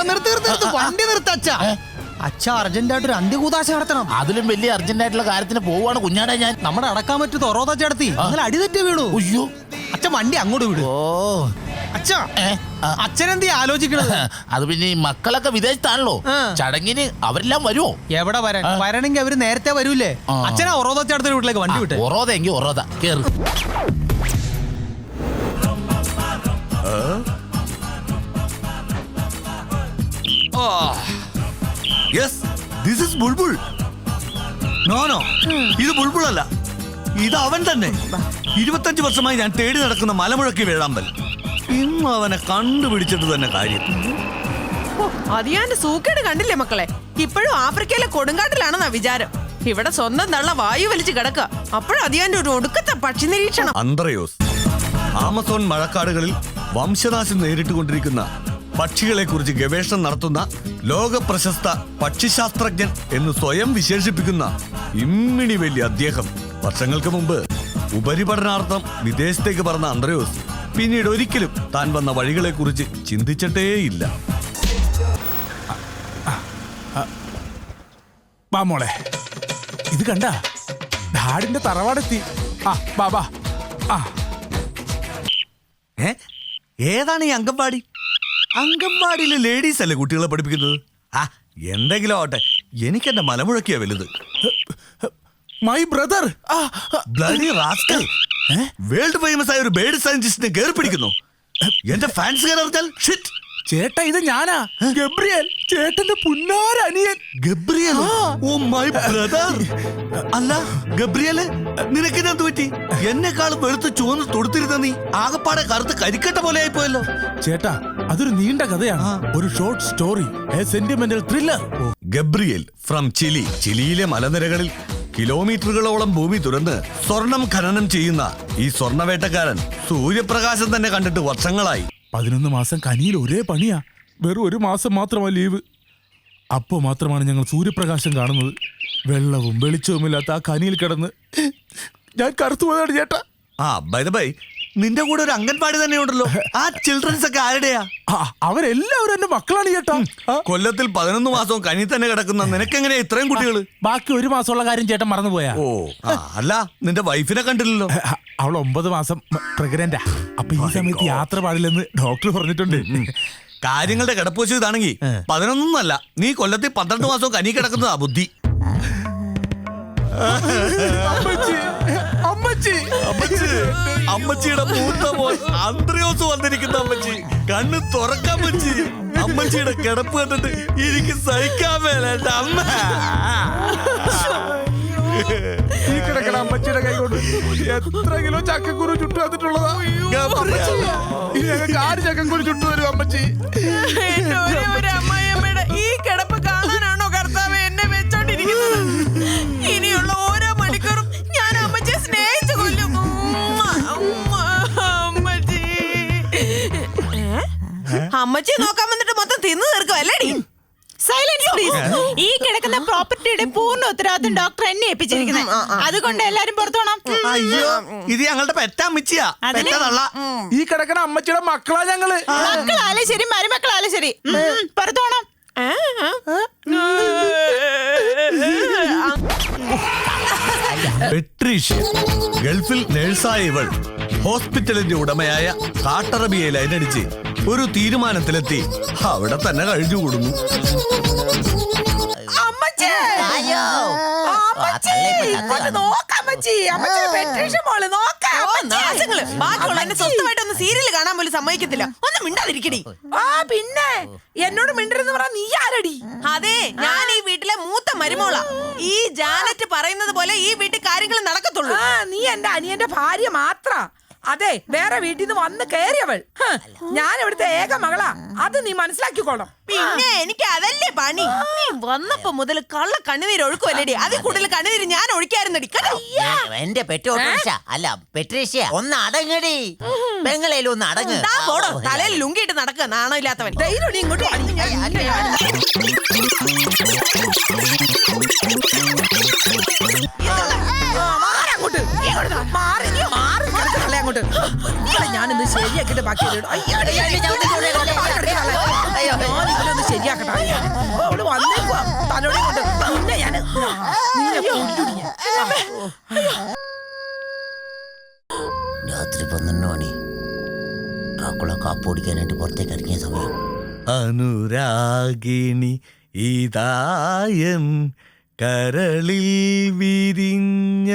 നിർത്ത് വണ്ടി നിർത്ത അച്ഛാ. അച്ഛ അർജന്റായിട്ട് ഒരു അന്ത്യകൂതാശ നടത്തണം. അതിലും വലിയ അർജന്റായിട്ടുള്ള കാര്യത്തിന് പോവാണ് കുഞ്ഞാടാ ഞാൻ. നമ്മുടെ അടക്കാൻ പറ്റൂ തൊറോത ചേർത്തി അങ്ങനെ അടിതെറ്റി വീണു. അയ്യോ അച്ഛൻ വണ്ടി അങ്ങോട്ട് വിടും. ഓ അച്ഛാ അച്ഛനെന്തീ ആലോചിക്കണത്? അത് പിന്നെ ഈ മക്കളൊക്കെ വിദേശത്താണല്ലോ, ചടങ്ങിന് അവരെല്ലാം വരുമോ? എവിടെ വരണമെങ്കിൽ അവര് നേരത്തെ വരൂലേ. അച്ഛനാ ഒറോത ചേർത്തിന് വീട്ടിലേക്ക് വണ്ടി വിട്ടെ. ഒറോത എങ്കിൽ ഒറോത കേറ്. ഇത് ബുൾബുൾ അല്ല, ഇത് അവൻ തന്നെ. 25 വർഷമായി ഞാൻ തേടി നടക്കുന്ന മലമുഴക്കി വേഴാമ്പൽ. ഇന്ന് അവനെ കണ്ടുപിടിച്ചിട്ട് തന്നെ കാര്യം. അതിയാന്റെ സൂക്കേട് കണ്ടില്ലേ മക്കളെ? ഇപ്പോഴും ആഫ്രിക്കയിലെ കൊടുങ്കാട്ടിലാണെന്നാ വിചാരം. ഇവിടെ സ്വന്തം തള്ള വായു വലിച്ചു കിടക്കുക. അപ്പോഴും അതിയാന്റെ ഒരു ഒടുക്കത്തെ പക്ഷി നിരീക്ഷണം. അന്ത്രയോസ് ആമസോൺ മഴക്കാടുകളിൽ വംശനാശം നേരിട്ടുകൊണ്ടിരിക്കുന്ന പക്ഷികളെ കുറിച്ച് ഗവേഷണം നടത്തുന്ന ലോക പ്രശസ്ത പക്ഷിശാസ്ത്രജ്ഞൻ എന്ന് സ്വയം വിശേഷിപ്പിക്കുന്ന ഇമ്മിണി വലിയ അദ്ദേഹം വർഷങ്ങൾക്ക് മുമ്പ് ഉപരിപഠനാർത്ഥം വിദേശത്തേക്ക് പറഞ്ഞ അന്ത്രയോസ് പിന്നീട് ഒരിക്കലും താൻ വന്ന വഴികളെ കുറിച്ച് ചിന്തിച്ചിട്ടേയില്ല. മോളെ ഇത് കണ്ട ഡാഡിന്റെ തറവാടെത്തി. ബാബാ ഏതാണ് ഈ അംഗൻവാടി? അംഗൻവാടിയിലെ ലേഡീസ് അല്ലേ കുട്ടികളെ പഠിപ്പിക്കുന്നത്? എന്തെങ്കിലും ആവട്ടെ, എനിക്ക് എന്റെ മലമുഴക്കിയാ വലുത്. My brother bloody rascal world famous ആയ ഒരു ബേർഡ് സയന്റിസ്റ്റിനെ കേറി പിടിക്കുന്നു. എന്റെ ഫാൻസ് അറിഞ്ഞാൽ ഷിറ്റ്. ചേട്ടാ ഇത് ഞാനാ, ഗബ്രിയേൽ, ചേട്ടന്റെ പുന്നാരനിയൻ. ഗബ്രിയേൽ? Oh my brother. അല്ല ഗബ്രിയേല്, നിനക്കിതെന്ത് പറ്റി? എന്നെക്കാളും വെളുത്ത് ചുവന്ന് തൊടുത്തിരുന്ന നീ ആകപ്പാടെ കറുത്ത് കരിക്കട്ട പോലെ ആയിപ്പോയല്ലോ. ചേട്ടാ അതൊരു നീണ്ട കഥയാണ്, ഒരു short story, a sentimental thriller. Gabriel from Chile. ചിലിയിലെ മലനിരകളിൽ കിലോമീറ്ററുകളോളം ഭൂമി തുറന്ന് സ്വർണം ഖനനം ചെയ്യുന്ന ഈ സ്വർണവേട്ടക്കാരൻ സൂര്യപ്രകാശം തന്നെ കണ്ടിട്ട് വർഷങ്ങളായി. 11 മാസം കനിയിൽ ഒരേ പണിയാ. വെറും 1 മാസം മാത്രമാ ലീവ്. അപ്പോ മാത്രമാണ് ഞങ്ങൾ സൂര്യപ്രകാശം കാണുന്നത്. വെള്ളവും വെളിച്ചവുമില്ലാത്ത ആ കനിയിൽ കിടന്ന് ഞാൻ കറുത്തുപോയതാണ് ചേട്ടാ. ബൈ ദ ബൈ, നിന്റെ കൂടെ ഒരു അംഗൻവാടി തന്നെ ഉണ്ടല്ലോ. ആ ചിൽഡ്രൻസ് ഒക്കെ ആരുടെയാ? അവരെല്ലാവരും എന്റെ മക്കളാണ് ചേട്ടാ. കൊല്ലത്തിൽ 11 മാസവും കനി തന്നെ കിടക്കുന്ന നിനക്കെങ്ങനെയാ ഇത്രയും കുട്ടികള്? ബാക്കി 1 മാസമുള്ള കാര്യം ചേട്ടൻ മറന്നുപോയാ? ഓ അല്ല, നിന്റെ വൈഫിനെ കണ്ടില്ലല്ലോ. അവൾ 9 മാസം പ്രഗ്നന്റാ. അപ്പൊ ഈ സമയത്ത് യാത്ര പാടില്ലെന്ന് ഡോക്ടർ പറഞ്ഞിട്ടുണ്ട്. കാര്യങ്ങളുടെ കിടപ്പ് വെച്ച് ഇതാണെങ്കിൽ 11 നീ കൊല്ലത്തിൽ 12 മാസവും കനി കിടക്കുന്നതാ ബുദ്ധി. അമ്മച്ചിയുടെ മൂത്ത മോൻ അന്ത്രയോസ് വന്നിരിക്കുന്ന അമ്മച്ചി. കണ്ണ് തുറക്കാൻ പറ്റി. അമ്മച്ചിയുടെ കിടപ്പ് കണ്ടിട്ട് എനിക്ക് സഹിക്കാൻ മേലേട്ട. അമ്മ ഈ കിടക്കണ അമ്മച്ചിയുടെ കൈ കൊണ്ട് എത്ര കിലോ ചക്കക്കുരു ചുട്ടു വന്നിട്ടുള്ളതാ. ഇനി ഞങ്ങൾക്ക് 6 ചക്കക്കുരു ചുട്ടു തരും അമ്മച്ചി. അമ്മയമ്മയുടെ ഈ കിടപ്പ് കാണാനാണോ കർത്താവ് എന്നെ വെച്ചോണ്ടിരിക്കുന്നത്? ഇനിയുള്ള ഓരോ മണിക്കൂറും ഞാൻ അമ്മച്ചിയെ സ്നേഹിച്ചു കൊല്ലും. അമ്മച്ചി നോക്കാൻ വന്നിട്ട് മൊത്തം തിന്നു തീർക്കും അല്ലേടി? Silence please. ഈ കിടക്കുന്ന പ്രോപ്പർട്ടിയുടെ പൂർണ്ണ ഉത്തരവാദിത്വം ഡോക്ടർ എന്നെ ഏൽപ്പിച്ചിരിക്കുന്നത്. അതുകൊണ്ട് എല്ലാരും പുറത്തു പോണം. അയ്യോ, ഇത് ഞങ്ങളുടെ പെറ്റമ്മച്ചിയാ. ഈ കിടക്കണ അമ്മച്ചിയുടെ മക്കളാ ഞങ്ങള്. മക്കളാലും ശരി മരുമക്കളാലും ശരി പുറത്തു പോണം. പെട്രീഷ്യ ഗൾഫിൽ നേഴ്സായ ഇവൾ ഹോസ്പിറ്റലിന്റെ ഉടമയായ കാട്ടറബിയെ ലൈനടിച്ച് ഒരു തീരുമാനത്തിലെത്തി അവിടെ തന്നെ കഴിഞ്ഞുകൂടുന്നു. സ്വന്തമായിട്ടൊന്ന് സീരിയൽ കാണാൻ പോലും സമ്മതിക്കത്തില്ല. ഒന്നും മിണ്ടാതിരിക്കടി. പിന്നെ എന്നോട് മിണ്ടരുന്ന് പറഞ്ഞ നീ ആരടി? അതെ, ഞാൻ ഈ വീട്ടിലെ മൂത്ത മരുമോളാ. ഈ ജാനറ്റ് പറയുന്നത് പോലെ ഈ വീട്ടിൽ കാര്യങ്ങൾ നടക്കത്തുള്ളൂ. നീ എന്റെ അനിയന്റെ ഭാര്യ മാത്ര. അതെ, വേറെ വീട്ടിൽ നിന്ന് വന്ന് കയറിയവൾ. ഞാൻ ഇവിടുത്തെ ഏക മകളാ. അത് നീ മനസ്സിലാക്കിക്കോളാം. പിന്നെ എനിക്ക് അതല്ലേ പണി. നീ വന്നപ്പോ മുതൽ കള്ള കണ്ണുനീര് ഒഴുക്കുമല്ലേടി. അതിൽ കൂടുതൽ കണ്ണുനീര് ഞാൻ ഒഴിക്കാറുണ്ടടി. എന്റെ അല്ല പെട്രീഷ്യ, ഒന്ന് അടങ്ങടി. ബംഗളയിൽ ഒന്ന് അടങ്ങ്. പോടോ, തലയിൽ ലുങ്കിയിട്ട് നടക്കുക നാണോ ഇല്ലാത്തവൻ. ധൈര്യം ഇങ്ങോട്ട് ഞാനിന്ന് ശരിയാക്കിട്ട് ബാക്കി ശരിയാക്കട്ടെ ഞാൻ. അവള് വന്നേക്കുവാ തലോടി കൊണ്ട്. നിന്നെ ഞാൻ നിന്നെ കൊല്ലും ഞാൻ. രാത്രി 12 മണി. ഡ്രാക്കുള കാപ്പ് ഓടിക്കാനായിട്ട് പുറത്തേക്ക് ഇറങ്ങിയ സമയം. അനുരാഗിണി ഇതായൻ കരളിൽ വിരിഞ്ഞ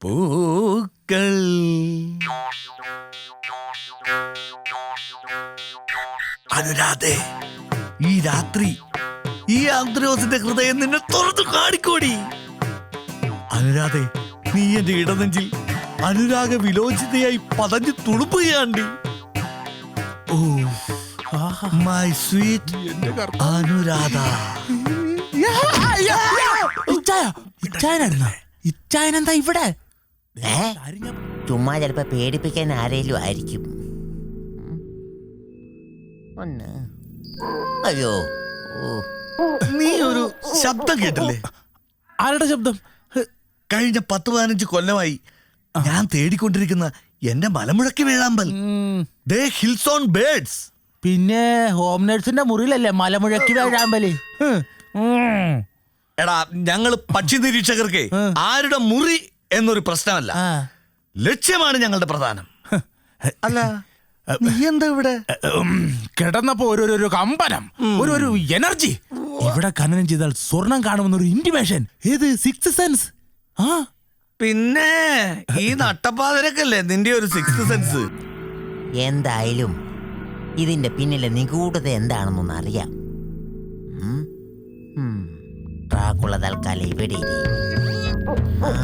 പൂക്കൾ. അനുരാധേ, ഈ രാത്രി ഈ ആന്ത്രോസിന്റെ ഹൃദയം നിന്നെ തുറന്നു കാണിക്കോടി. അനുരാധേ, നീ എന്റെ ഇടനെഞ്ചിൽ അനുരാഗ വിലോചിതയായി പതഞ്ഞു തുളുമ്പുകയാണ്ടി. Oh my sweet Anuradha. ഇച്ചായനെന്താ ഇവിടെ? ചുമ്മാ ചിലപ്പോ പേടിപ്പിക്കാൻ ആരേലും ആയിരിക്കും. ഒന്ന് അയ്യോ, നീ ഒരു ശബ്ദം കേട്ടില്ലേ? ആരുടെ ശബ്ദം? കഴിഞ്ഞ 10-15 കൊല്ലമായി ഞാൻ തേടിക്കൊണ്ടിരിക്കുന്ന എന്റെ മലമുഴക്കി വേഴാമ്പൽ. ദേ ഹിൽസ് ഓൺ ബേർഡ്സ്. പിന്നെ ഹോം നേഴ്സിന്റെ മുറിയിലല്ലേ മലമുഴക്കി വേഴാമ്പല്? എടാ, ഞങ്ങള് പക്ഷി നിരീക്ഷകർക്ക് ആരുടെ മുറി എന്നൊരു പ്രശ്നമല്ല, ലക്ഷ്യമാണ് ഞങ്ങളുടെ പ്രധാനം. അല്ല, നീ എന്താ ഇവിടെ? കിടന്നപ്പോ ഒരു കമ്പനം, ഒരു എനർജി. ഇവിടെ ഖനനം ചെയ്താൽ സ്വർണം കാണുമെന്ന ഒരു ഇന്റിമേഷൻ. ഏത് സിക്സ് സെൻസ്? ആ പിന്നെ ഈ നട്ടപ്പാതിരക്കല്ലേ നിന്റെ ഒരു സിക്സ് സെൻസ്. എന്തായാലും ഇതിന്റെ പിന്നിലെ നിഗൂഢത എന്താണെന്നൊന്ന് അറിയാം. ഡ്രാക്കുള തൽക്കാലം ഇവിടെ ഇരി.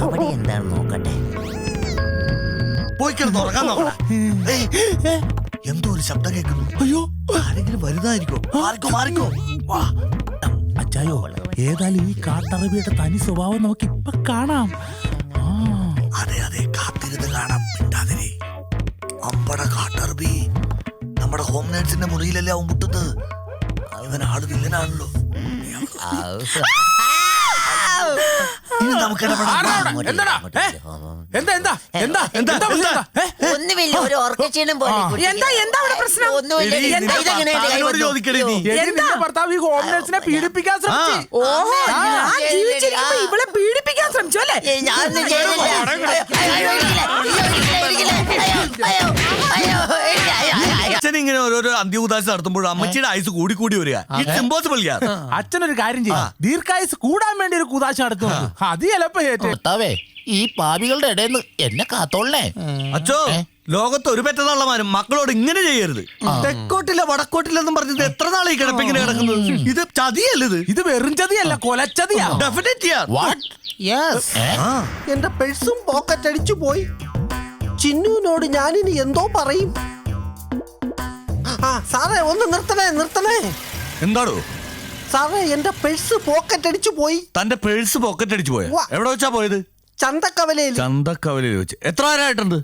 അവിടെ എന്താണെന്ന് നോക്കട്ടെ. പോയി കിടന്ന് ഉറങ്ങാൻ നോക്കടാ. എന്തോ ഒരു ശബ്ദം കേൾക്കുന്നു. അയ്യോ, ആരെങ്കിലും വരുന്നതായിരിക്കോ? മാറിക്കോ മാറിക്കോ. വാ. അച്ചായോ, ഏതായാലും ഈ കാട്ടറബിയുടെ തനി സ്വഭാവം നമുക്ക് ഇപ്പൊ കാണാം. അതെ അതെ, കാത്തിരുന്ന് കാണാം. മിണ്ടാതിരി. അമ്പട കാട്ടറബി നമ്മുടെ ഹോം നേഴ്സിന്റെ മുറിയിലല്ലേ അവൻ മുട്ടുന്നത്. അവൻ ആള് വില്ലനാണല്ലോ. ഇനി നമുക്ക് ഒന്നുമില്ല, ഒരു ഓർക്കക്ഷീണം പോലെ. എന്താ എന്താ അവിടെ പ്രശ്നം? ചോദിക്കണേ നീ. ഭർത്താവ് ഈ ഹോം നേഴ്സിനെ പീഡിപ്പിക്കാൻ ശ്രമിച്ചു. ഓഹോ, ഞാൻ ജീവിച്ചിരിക്കുമ്പോ ഇവളെ പീഡിപ്പിക്കാൻ ശ്രമിച്ചു അല്ലേ? ഞാനൊന്നും അച്ഛൻ ഇങ്ങനെ ഓരോരോ അന്ത്യഉദാശ നടത്തുമ്പോൾ അമ്മച്ചിയുടെ ആയുസ് കൂടി കൂടി വരിക. ഇറ്റ്സ് ഇമ്പോസിബിൾ യാർ. അച്ഛനൊരു കാര്യം ചെയ്യും, ദീർഘായുസ് കൂടാൻ വേണ്ടി ഒരു കുദാശ നടത്തുന്നു. അത് ചിലപ്പോ ഭർത്താവേ, ഈ പാപികളുടെ ഇടയിൽ എന്നെ കാത്തോളേ. അച്ഛോ, ലോകത്ത് ഒരു പെറ്റതള്ളമാരും മക്കളോട് ഇങ്ങനെ ചെയ്യരുത്. തെക്കോട്ടില്ല വടക്കോട്ടില്ലെന്നും പറഞ്ഞത് എത്ര നാളെ ഈ കിടപ്പിങ്ങനെ കിടക്കുന്നത്? ഇത് ചതിയല്ലത്. ഇത് വെറും ചതിയല്ല, കൊലച്ചതിയാ. ഡെഫിനറ്റ് യാർ. എന്റെ പേഴ്സും പോക്കറ്റ് അടിച്ചു പോയി. ചിന്നുവിനോട് ഞാനിനി എന്തോ പറയും. സാറേ, ഒന്ന് നിർത്തണേ. എന്താടോ സാറേ, എന്റെ പേഴ്സ് പോക്കറ്റ് അടിച്ചു പോയി. തന്റെ പേഴ്സ് പോക്കറ്റ് അടിച്ചു പോയ? എവിടെ വെച്ചാ പോയത്? ചന്തക്കവലയിൽ. ചന്തക്കവലയിൽ വെച്ച്. എത്ര ആരായിട്ടുണ്ട്?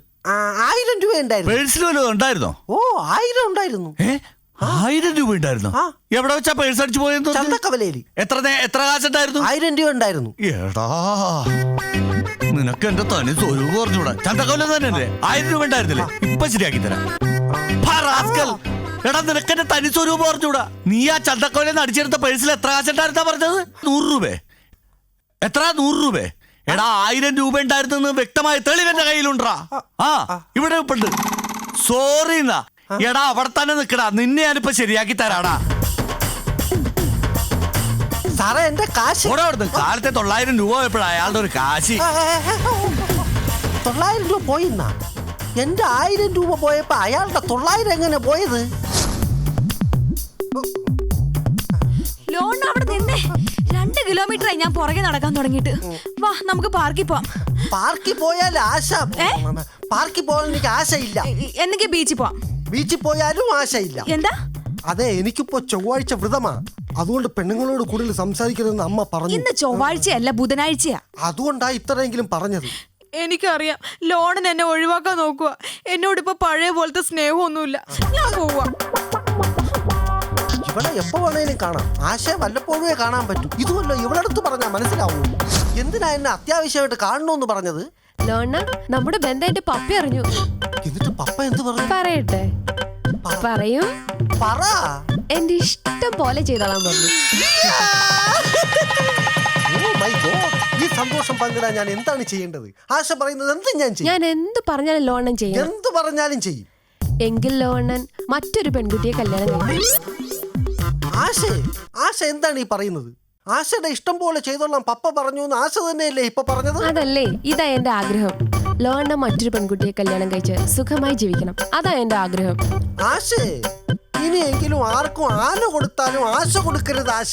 1000 രൂപ ഉണ്ടായിരുന്നു. പേഴ്സിൽ വല്ലതും ഉണ്ടായിരുന്നോ? ഓ, 1000 ഉണ്ടായിരുന്നു. 1000 രൂപ ഉണ്ടായിരുന്നോ? എവിടെ വെച്ചാ പേഴ്സ് അടിച്ചു പോയത്? ചന്തക്കവലയിൽ. എത്ര കാശുണ്ടായിരുന്നു? 1000 രൂപ ഉണ്ടായിരുന്നു. എടാ, നിനക്ക് എന്റെ തനി സ്വരൂപം പറഞ്ഞൂടാ. ചന്തക്കവല തന്നെ 1000 രൂപ ഉണ്ടായിരുന്നില്ലേ? ഇപ്പൊ ശരിയാക്കി തരാം. എടാ, നിനക്ക് എന്റെ തനി സ്വരൂപം പറഞ്ഞൂടാ. നീ ആ ചന്തക്കവലെന്ന് അടിച്ചെടുത്ത പേഴ്സിൽ എത്ര കാശുണ്ടായിരുന്നാ പറഞ്ഞത്? 100 രൂപ. എത്ര? 100 രൂപ. എടാ, 1000 രൂപ ഉണ്ടായിരുന്നെന്ന് വ്യക്തമായ തെളിവ് എന്റെ കയ്യിലുണ്ടാ. ഇവിടെ ഉണ്ട്. സോറി എന്നാ. എടാ, അവിടെ തന്നെ നിക്കടാ. നിന്നെ ഞാനിപ്പോ ശരിയാക്കി തരാടാ. സാറേ, എന്റെ കാശ്. കാലത്തെ 900 രൂപ പോയപ്പോഴാ അയാളുടെ ഒരു കാശ്. 900 രൂപ പോയിന്നാ? എന്റെ 1000 രൂപ പോയപ്പോ അയാളുടെ 900 എങ്ങനെ പോയത്? ലോൺ അവിടെ നിന്നേ 2 കിലോമീറ്ററായി ഞാൻ പുറകെ നടക്കാൻ തുടങ്ങിയിട്ട്. വാ, നമുക്ക് പാർക്കിൽ പോവാം. പാർക്കിൽ പോയാൽ ആശ. പാർക്കിൽ പോകാൻ എനിക്ക് ആശയില്ല. എന്നെങ്കിൽ ബീച്ചിൽ പോവാം. ബീച്ചിൽ പോയാലും ആശയില്ല. എന്താ? അതെ, എനിക്കിപ്പോ ചൊവ്വാഴ്ച വ്രതമാ. അതുകൊണ്ട് പെണ്ണുങ്ങളോട് കൂടുതൽ സംസാരിക്കരുതെന്ന് അമ്മ പറഞ്ഞു. ഇന്ന് ചൊവ്വാഴ്ചയല്ല, ബുധനാഴ്ചയാ. അതുകൊണ്ടാ ഇത്രയെങ്കിലും പറഞ്ഞത്. എനിക്കറിയാം, ലോണിന് എന്നെ ഒഴിവാക്കാൻ നോക്കുക. എന്നോട് ഇപ്പൊ പഴയ പോലത്തെ സ്നേഹമൊന്നുമില്ല. ഞാൻ പോവാ. ഇവിടെ എപ്പോ വേണേലും കാണാം. ആശയെ വല്ലപ്പോഴേ കാണാൻ പറ്റും. ഇതുമല്ലോ ഇവളടുത്ത് പറഞ്ഞാൽ മനസ്സിലാവൂ. എന്തിനാ എന്നെ അത്യാവശ്യമായിട്ട് കാണണമെന്ന് പറഞ്ഞത്? ലോണ, നമ്മുടെ ബന്ധം എന്റെ പപ്പ അറിഞ്ഞു. എന്നിട്ട് പപ്പ എന്ത് പറഞ്ഞു? പറയട്ടെ? പറയും. പറ. എന്റെ ഇഷ്ടം പോലെ ചെയ്തോളാൻ പറഞ്ഞു. Oh my God. ഈ സന്തോഷം പങ്കിടാൻ ഞാൻ എന്താണ് ചെയ്യേണ്ടത്? ആശ പറയുന്നത് എന്തും ഞാൻ ചെയ്യും. ഞാൻ എന്ത് പറഞ്ഞാലും ലോണൻ ചെയ്യും. എന്ത് പറഞ്ഞാലും ചെയ്യും. എങ്കിൽ ലോണൻ മറ്റൊരു പെൺകുട്ടിയെ കല്യാണം കഴിക്കും. ആശ എന്താണ് ഈ പറയുന്നത്? ആശയുടെ ഇഷ്ടം പോലെ ചെയ്തോളാം പപ്പ പറഞ്ഞു എന്ന് ആശ തന്നെയല്ലേ ഇപ്പൊ പറഞ്ഞത്? അതല്ലേ, ഇതാ എന്റെ ആഗ്രഹം. ലോണ മറ്റൊരു പെൺകുട്ടിയെ കല്യാണം കഴിച്ച് സുഖമായി ജീവിക്കണം. അതാ എന്റെ ആഗ്രഹം. ആശേ, ഇനിയെങ്കിലും ആർക്കും ആന കൊടുത്താലും ആശ കൊടുക്കരുത് ആശ.